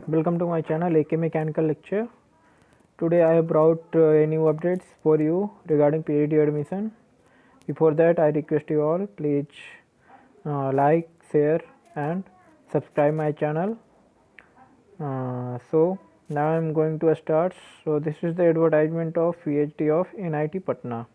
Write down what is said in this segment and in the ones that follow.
welcome to my channel AK Mechanical Lecture. Today I have brought a new updates for you regarding PhD admission. Before that, I request you all please like, share and subscribe my channel. So now I am going to start. So this is the advertisement of PhD of NIT Patna.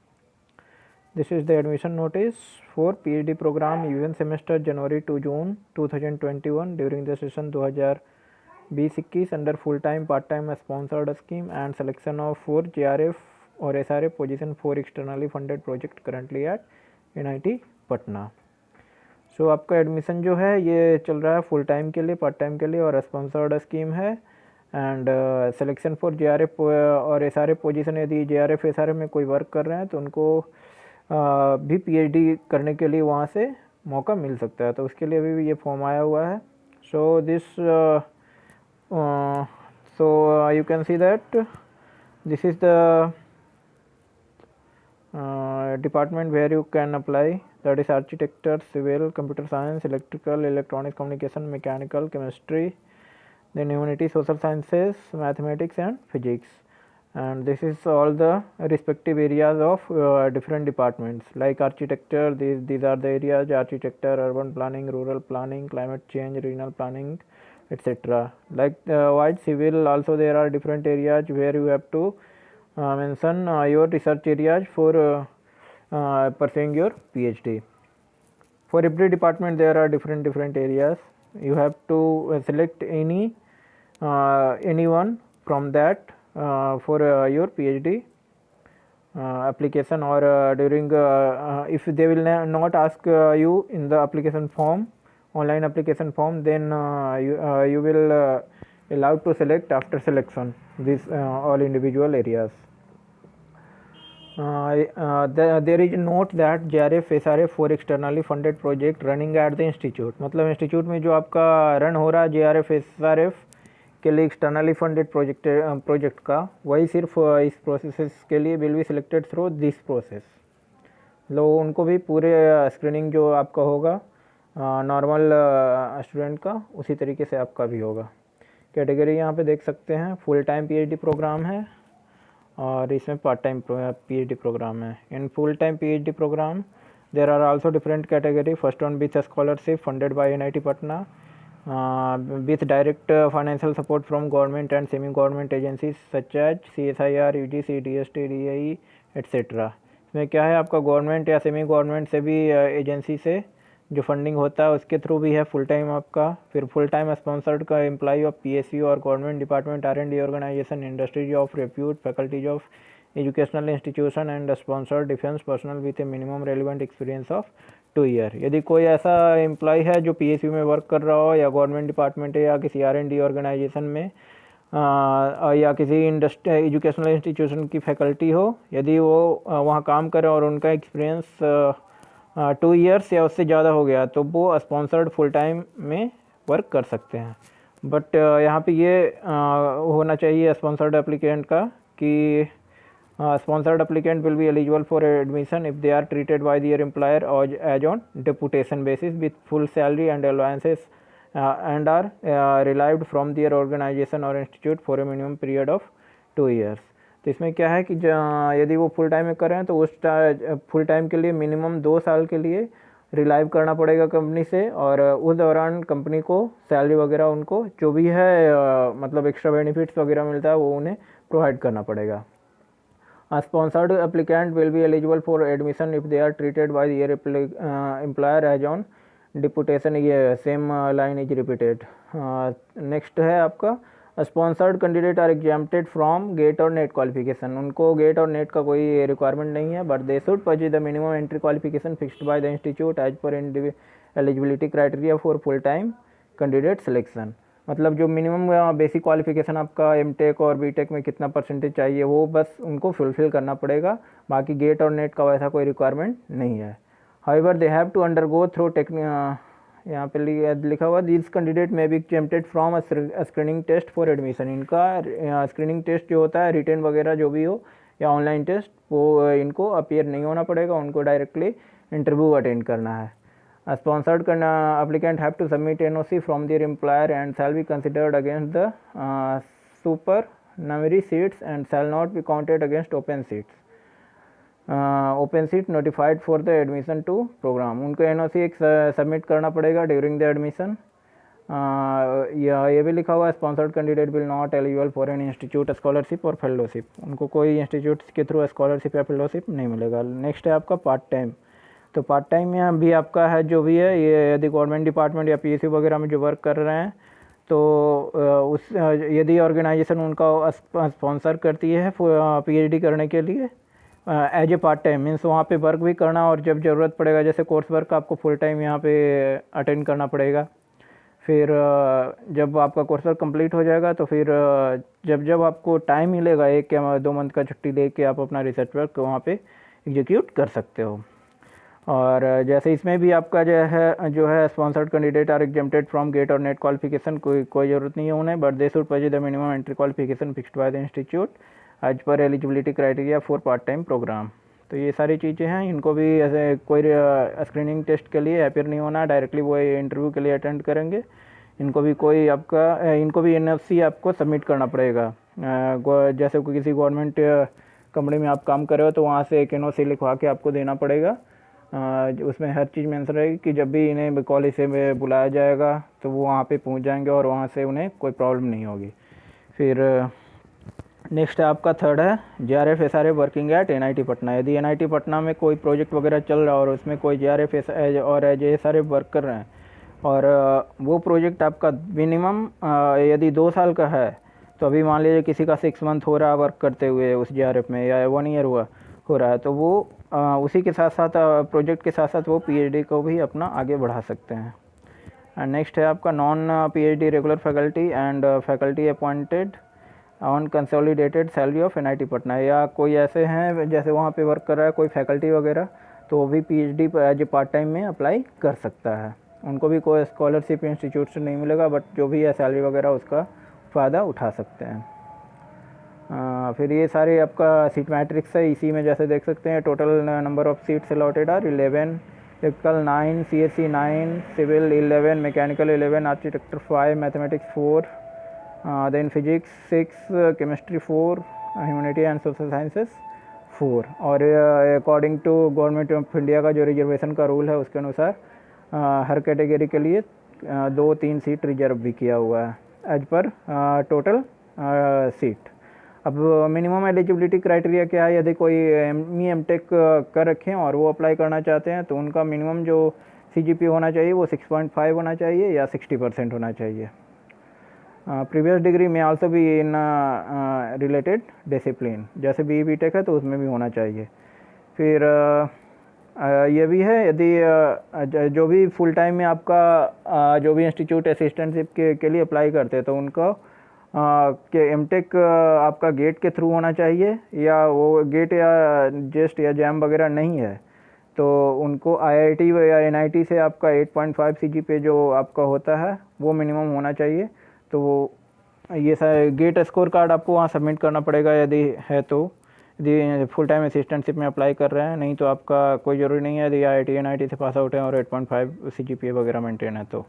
This is the admission notice for PhD program even semester January to June 2021 during the session 2020-21 under full time part time sponsored scheme and selection of 4 JRF or SRF position for externally funded project currently at NIT Patna. सो आपका admission जो है ये चल रहा है full time के लिए, part time के लिए और स्पॉन्सर्ड स्कीम है. एंड सिलेक्शन फॉर JRF और SRF पोजीशन, यदि JRF SRF में कोई वर्क कर रहे हैं तो उनको भी PhD करने के लिए वहाँ से मौका मिल सकता है. तो उसके लिए अभी भी ये फॉर्म आया हुआ है. So this you can see that this is the department where you can apply, that is architecture, civil, computer science, electrical, electronics, communication, mechanical, chemistry, then humanity, social sciences, mathematics and physics. And this is all the respective areas of different departments like architecture. These are the areas: architecture, urban planning, rural planning, climate change, regional planning, etc. Like white civil also there are different areas where you have to mention your research areas for pursuing your PhD. For every department there are different areas. You have to select anyone from that for your PhD application, or during if they will not ask you in the application form, online application form, then you will allowed to select after selection these all individual areas. There is a note that JRF SRF for externally funded project running at the institute. मतलब institute में जो आपका run हो रहा है JRF SRF के लिए externally funded project का, वही सिर्फ इस प्रोसेस के लिए will be selected through this process. लो उनको भी पूरे स्क्रीनिंग जो आपका होगा नॉर्मल स्टूडेंट का, उसी तरीके से आपका भी होगा. कैटेगरी यहाँ पे देख सकते हैं, फुल टाइम PhD प्रोग्राम है और इसमें पार्ट टाइम PhD प्रोग्राम है. In full time PhD programme there are also different category. First one with scholarship funded by NIT Patna with direct financial support from government and semi-government agencies such as CSIR, UGC, DST, DAE, etc. इसमें क्या है, आपका government या semi government से भी agency से जो funding होता है उसके थ्रू भी है फुल टाइम आपका. फिर फुल टाइम स्पॉन्सर्ड का एम्प्लॉय ऑफ PSU और government department, R&D organisation, industries of repute, faculties of educational institution and sponsored defence personnel with a minimum relevant experience of 2 year. यदि कोई ऐसा employ है जो PSU में वर्क कर रहा हो या गवर्नमेंट डिपार्टमेंट है या किसी R&D ऑर्गेनाइजेशन में या किसी एजुकेशनल इंस्टीट्यूशन की फैकल्टी हो, यदि वो वहाँ काम करे और उनका एक्सपीरियंस 2 ईयर्स या उससे ज़्यादा हो गया तो वो स्पॉन्सर्ड फुल टाइम में वर्क कर सकते हैं. बट यहाँ पे ये होना चाहिए स्पॉन्सर्ड एप्लीकेंट का कि sponsored applicant will be eligible for admission if they are treated by their employer or as on deputation basis with full salary and allowances and are relieved from their organization or institute for a minimum period of 2 years. तो इसमें क्या है कि यदि वो full time में कर रहे हैं तो उस फुल टाइम के लिए मिनिमम 2 साल के लिए रिलाइव करना पड़ेगा कंपनी से, और उस दौरान कंपनी को सैलरी वगैरह उनको जो भी है मतलब एक्स्ट्रा बेनिफिट्स वगैरह मिलता है वो उन्हें प्रोवाइड करना पड़ेगा. A sponsored applicant will be eligible for admission if they are treated by their employer as on deputation. ये same line is repeated. Next है आपका sponsored candidate are exempted from GATE और NET qualification. उनको GATE और NET का कोई requirement नहीं है, but they should possess the minimum entry qualification fixed by the institute as per eligibility criteria for full time candidate selection. मतलब जो minimum basic qualification आपका MTech और BTech में कितना परसेंटेज चाहिए वो बस उनको फुलफिल करना पड़ेगा. बाकी गेट और नेट का वैसा कोई रिक्वायरमेंट नहीं है. However they have to undergo through यहाँ पे लिखा हुआ this candidate may be exempted from screening test for admission. इनका स्क्रीनिंग टेस्ट जो होता है रिटन वगैरह जो भी हो या ऑनलाइन टेस्ट, वो इनको अपीयर नहीं होना पड़ेगा, उनको डायरेक्टली इंटरव्यू अटेंड करना है. Sponsored applicant have to submit NOC from their employer and shall be considered against the supernumerary seats and shall not be counted against open seats. Open seat notified for the admission to programme, उनको NOC एक submit करना पड़ेगा during the admission. ये भी लिखा हुआ है sponsored candidate will not eligible for an institute scholarship और फेलोशिप, उनको कोई इंस्टीट्यूट के थ्रू स्कॉलरशिप या फेलोशिप नहीं मिलेगा। नेक्स्ट है आपका पार्ट टाइम। तो पार्ट टाइम में भी आपका है जो भी है, ये यदि गवर्नमेंट डिपार्टमेंट या पीएसयू वगैरह में जो वर्क कर रहे हैं तो उस यदि ऑर्गेनाइजेशन उनका स्पॉन्सर करती है पीएचडी करने के लिए as a part time, means वहाँ पे वर्क भी करना और जब ज़रूरत पड़ेगा जैसे कोर्स वर्क आपको फुल टाइम यहाँ पे अटेंड करना पड़ेगा। फिर जब आपका कोर्स वर्क कंप्लीट हो जाएगा तो फिर जब आपको टाइम मिलेगा 1 या 2 मंथ का छुट्टी लेके आप अपना रिसर्च वर्क वहाँ पे एग्जीक्यूट कर सकते हो। और जैसे इसमें भी आपका जो है sponsored candidate are exempted from GATE और नेट क्वालिफिकेशन, कोई ज़रूरत नहीं है उन्हें, but they should possess the minimum entry qualification fixed by the institute as per eligibility criteria for part time programme. तो ये सारी चीज़ें हैं, इनको भी ऐसे कोई स्क्रीनिंग टेस्ट के लिए अपीयर नहीं होना, डायरेक्टली वो इंटरव्यू के लिए अटेंड करेंगे। इनको भी एनएफसी आपको सबमिट करना पड़ेगा। जैसे कोई किसी गवर्नमेंट कंपनी में आप काम कर रहे हो तो वहाँ से एक एनओसी लिखवा के आपको देना पड़ेगा। उसमें हर चीज़ मेंशन रहेगी कि जब भी इन्हें कॉलेज से बुलाया जाएगा तो वो वहाँ पे पहुँच जाएंगे और वहाँ से उन्हें कोई प्रॉब्लम नहीं होगी। फिर नेक्स्ट है आपका थर्ड है JRF SRF working at NIT Patna. यदि NIT पटना में कोई प्रोजेक्ट वगैरह चल रहा है और उसमें कोई JRF और SRF वर्क कर रहे हैं और वो प्रोजेक्ट आपका मिनिमम यदि 2 साल का है, तो अभी मान लीजिए किसी का 6 मंथ हो रहा है वर्क करते हुए उस JRF में या 1 ईयर हो रहा है, तो वो उसी के साथ साथ प्रोजेक्ट के साथ साथ वो PhD को भी अपना आगे बढ़ा सकते हैं। एंड नेक्स्ट है आपका non PhD regular faculty and faculty appointed on consolidated salary of NIT Patna, या कोई ऐसे हैं जैसे वहाँ पे वर्क कर रहा है कोई फैकल्टी वगैरह, तो वो भी PhD as a part time में अप्लाई कर सकता है। उनको भी कोई स्कॉलरशिप इंस्टीट्यूट से नहीं मिलेगा, बट जो भी है सैलरी वगैरह उसका फ़ायदा उठा सकते हैं। फिर ये सारे आपका सीट मैट्रिक्स है, इसी में जैसे देख सकते हैं total number of seats allotted are 11, electrical 9, CSE 9, civil 11, mechanical 11, architecture 5, mathematics 4, then physics 6, chemistry 4, humanity and social sciences 4। और according to government of India का जो रिजर्वेशन का रूल है उसके अनुसार हर कैटेगरी के लिए 2-3 सीट रिजर्व भी किया हुआ है एज पर टोटल सीट। अब मिनिमम एलिजिबिलिटी क्राइटेरिया क्या है, यदि कोई ME MTech कर रखे हैं और वो अप्लाई करना चाहते हैं तो उनका मिनिमम जो CGPA होना चाहिए वो 6.5 होना चाहिए या 60% होना चाहिए। प्रीवियस डिग्री में आल्सो भी इन रिलेटेड डिसिप्लिन, जैसे BE BTech है तो उसमें भी होना चाहिए। फिर ये भी है यदि जो भी फुल टाइम में आपका जो भी इंस्टीट्यूट असिस्टेंटशिप के लिए अप्लाई करते हैं तो उनको कि MTech आपका गेट के थ्रू होना चाहिए, या वो गेट या जेस्ट या जैम वगैरह नहीं है तो उनको IIT या NIT से आपका 8.5 CGPA जो आपका होता है वो मिनिमम होना चाहिए। तो ये सारे गेट स्कोर कार्ड आपको वहाँ सबमिट करना पड़ेगा यदि है तो, यदि फुल टाइम असिस्टेंटशिप में अप्लाई कर रहे हैं, नहीं तो आपका कोई ज़रूरी नहीं है यदि IIT NIT से पास आउट है और 8.5 CGPA वगैरह मेंटेन है तो।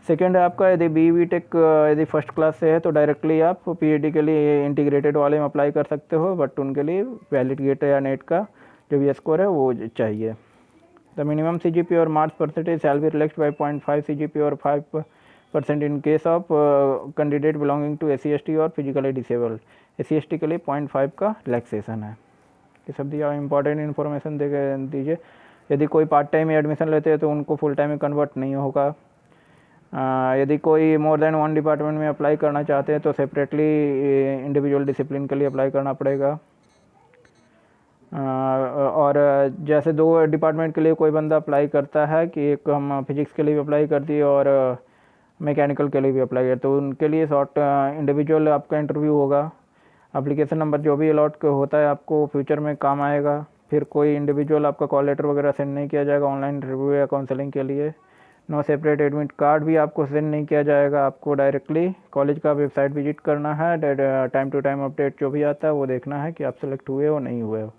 सेकेंड है आपका यदि BE BTech यदि फर्स्ट क्लास से है तो डायरेक्टली आप PhD के लिए इंटीग्रेटेड वाले में अप्लाई कर सकते हो, बट उनके लिए वैलिड गेट या नेट का जो भी स्कोर है वो चाहिए। द मिनिमम CGPA और marks percentage shall be relaxed by 0.5 CGPA और 5% in case of candidate belonging to SC ST और फिजिकली डिसेबल। SC ST के लिए 0.5 का रिलैक्सेशन है। ये सब दिया इंपॉर्टेंट इन्फॉर्मेशन दीजिए। यदि कोई पार्ट टाइम में एडमिशन लेते हैं तो उनको फुल टाइम में कन्वर्ट नहीं होगा। यदि कोई मोर देन 1 डिपार्टमेंट में अप्लाई करना चाहते हैं तो सेपरेटली इंडिविजुअल डिसिप्लिन के लिए अप्लाई करना पड़ेगा। और जैसे 2 डिपार्टमेंट के लिए कोई बंदा अप्लाई करता है कि एक हम फिजिक्स के लिए भी अप्लाई कर दिए और मैकेनिकल के लिए भी अप्लाई करते तो उनके लिए शॉर्ट इंडिविजुअल आपका इंटरव्यू होगा। एप्लीकेशन नंबर जो भी अलॉट होता है आपको फ्यूचर में काम आएगा। फिर कोई इंडिविजुअल आपका कॉल लेटर वगैरह सेंड नहीं किया जाएगा ऑनलाइन इंटरव्यू या काउंसलिंग के लिए। नो सेपरेट एडमिट कार्ड भी आपको सेंड नहीं किया जाएगा, आपको डायरेक्टली कॉलेज का वेबसाइट विजिट करना है, टाइम टू टाइम अपडेट जो भी आता है वो देखना है कि आप सेलेक्ट हुए हो नहीं हुए हो।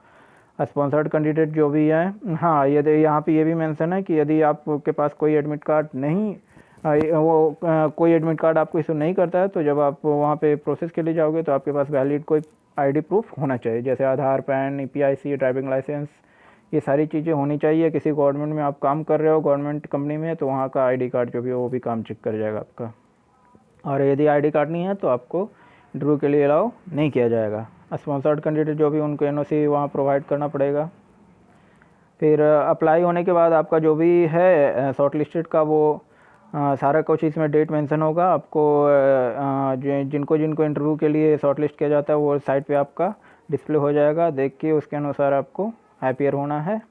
स्पॉन्सर्ड कैंडिडेट जो भी है, हाँ यदि यहाँ पे ये भी मेंशन है कि यदि आपके पास कोई एडमिट कार्ड नहीं कोई एडमिट कार्ड आपको इशू नहीं करता है, तो जब आप वहाँ पे प्रोसेस के लिए जाओगे तो आपके पास वैलिड कोई आईडी प्रूफ होना चाहिए, जैसे आधार, पैन, ईपीआईसी, ड्राइविंग लाइसेंस, ये सारी चीज़ें होनी चाहिए। किसी गवर्नमेंट में आप काम कर रहे हो, गवर्नमेंट कंपनी में, तो वहाँ का आईडी कार्ड जो भी हो वो भी काम चेक कर जाएगा आपका। और यदि आईडी कार्ड नहीं है तो आपको इंटरव्यू के लिए अलाउ नहीं किया जाएगा। स्पॉन्सर्ड कैंडिडेट जो भी उनको एनओसी वहाँ प्रोवाइड करना पड़ेगा। फिर अप्लाई होने के बाद आपका जो भी है शॉर्ट लिस्टेड का वो सारा कुछ इसमें डेट मेंशन होगा आपको। जिनको जिनको इंटरव्यू के लिए शॉर्ट लिस्ट किया जाता है वो साइट पे आपका डिस्प्ले हो जाएगा, देख के उसके अनुसार आपको हैपियर होना है।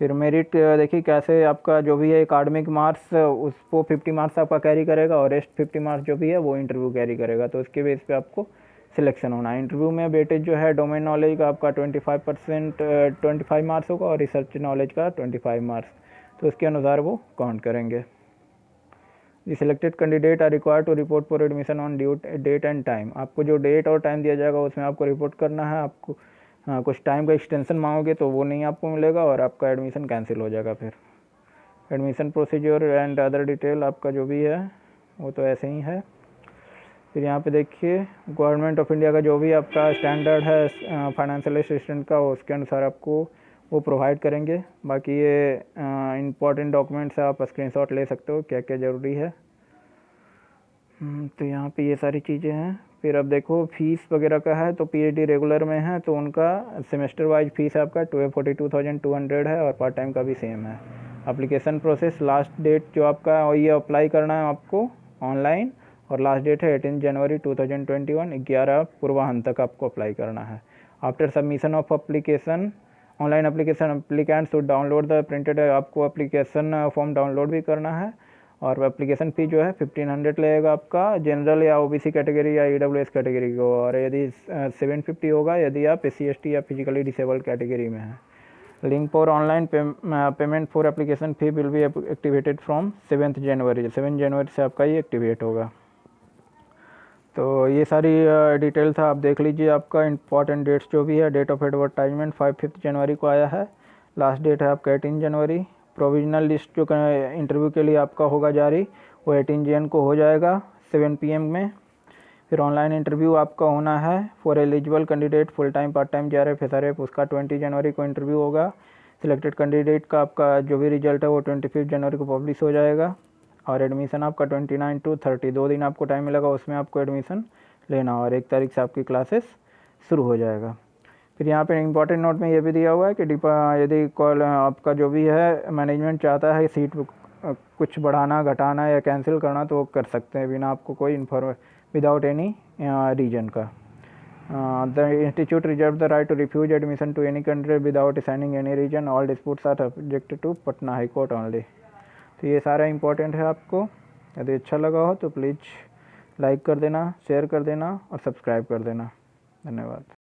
फिर मेरिट देखिए कैसे आपका जो भी है एकेडमिक मार्क्स उसको 50 मार्क्स आपका कैरी करेगा और रेस्ट 50 मार्क्स जो भी है वो इंटरव्यू कैरी करेगा, तो उसके बेस पे आपको सिलेक्शन होना है। इंटरव्यू में वेटेज जो है डोमेन नॉलेज का आपका 25 मार्क्स होगा और रिसर्च नॉलेज का 25 मार्क्स, तो उसके अनुसार वो काउंट करेंगे। The selected candidate are required to report for admission on due date and time. आपको जो डेट और टाइम दिया जाएगा उसमें आपको रिपोर्ट करना है। आपको कुछ टाइम का एक्सटेंशन मांगोगे तो वो नहीं आपको मिलेगा और आपका एडमिशन कैंसिल हो जाएगा। फिर admission procedure and other detail आपका जो भी है वो तो ऐसे ही है। फिर यहाँ पे देखिए गवर्नमेंट ऑफ इंडिया का जो भी आपका स्टैंडर्ड है फाइनेंशियल असिस्टेंट का, उसके अनुसार आपको वो प्रोवाइड करेंगे। बाकी ये इम्पॉर्टेंट डॉक्यूमेंट्स आप स्क्रीनशॉट ले सकते हो क्या क्या ज़रूरी है। तो यहाँ पे ये सारी चीज़ें हैं। फिर अब देखो फीस वगैरह का है, तो पीएचडी रेगुलर में है तो उनका सेमेस्टर वाइज फीस आपका 42,200 है और पार्ट टाइम का भी सेम है। एप्लीकेशन प्रोसेस लास्ट डेट जो आपका ये अप्लाई करना है आपको ऑनलाइन, और लास्ट डेट है 18 जनवरी 2021 11 पूर्वाह्न तक आपको अप्लाई करना है। After submission of application online application applicant should download the printed, आपको एप्लीकेशन फॉर्म डाउनलोड भी करना है। और एप्लीकेशन फ़ी जो है 1500 लगेगा आपका जनरल या ओबीसी कैटेगरी या ईडब्ल्यूएस कैटेगरी को, और यदि 750 होगा यदि आप SC/ST या फिजिकली डिसेबल्ड कैटेगरी में है। Link for online payment for application fee will be activated from 7 जनवरी। 7 जनवरी से आपका ये एक्टिवेट होगा। तो ये सारी डिटेल था, आप देख लीजिए। आपका इंपॉर्टेंट डेट्स जो भी है, डेट ऑफ एडवर्टाइजमेंट 5 जनवरी को आया है, लास्ट डेट है आपका 18 जनवरी। प्रोविजनल लिस्ट जो इंटरव्यू के लिए आपका होगा जारी वो 18 जन को हो जाएगा 7 PM में। फिर ऑनलाइन इंटरव्यू आपका होना है for eligible candidate full time part time JRF SRF, उसका 20 जनवरी को इंटरव्यू होगा। सिलेक्टेड कैंडिडेट का आपका जो भी रिजल्ट है वो 25 जनवरी को पब्लिश हो जाएगा। और एडमिशन आपका 29 to 30 2 दिन आपको टाइम मिलेगा, उसमें आपको एडमिशन लेना और 1 तारीख से आपकी क्लासेस शुरू हो जाएगा। फिर यहाँ पे इंपॉर्टेंट नोट में ये भी दिया हुआ है कि यदि कॉल आपका जो भी है मैनेजमेंट चाहता है सीट कुछ बढ़ाना, घटाना या कैंसिल करना तो वो कर सकते हैं बिना आपको कोई विदाउट एनी रीजन का। The institute reserve the right to refuse admission to any candidate without assigning any reason, all disputes are subject to Patna high court only. तो ये सारा इंपॉर्टेंट है आपको। यदि अच्छा लगा हो तो प्लीज़ लाइक कर देना, शेयर कर देना और सब्सक्राइब कर देना। धन्यवाद।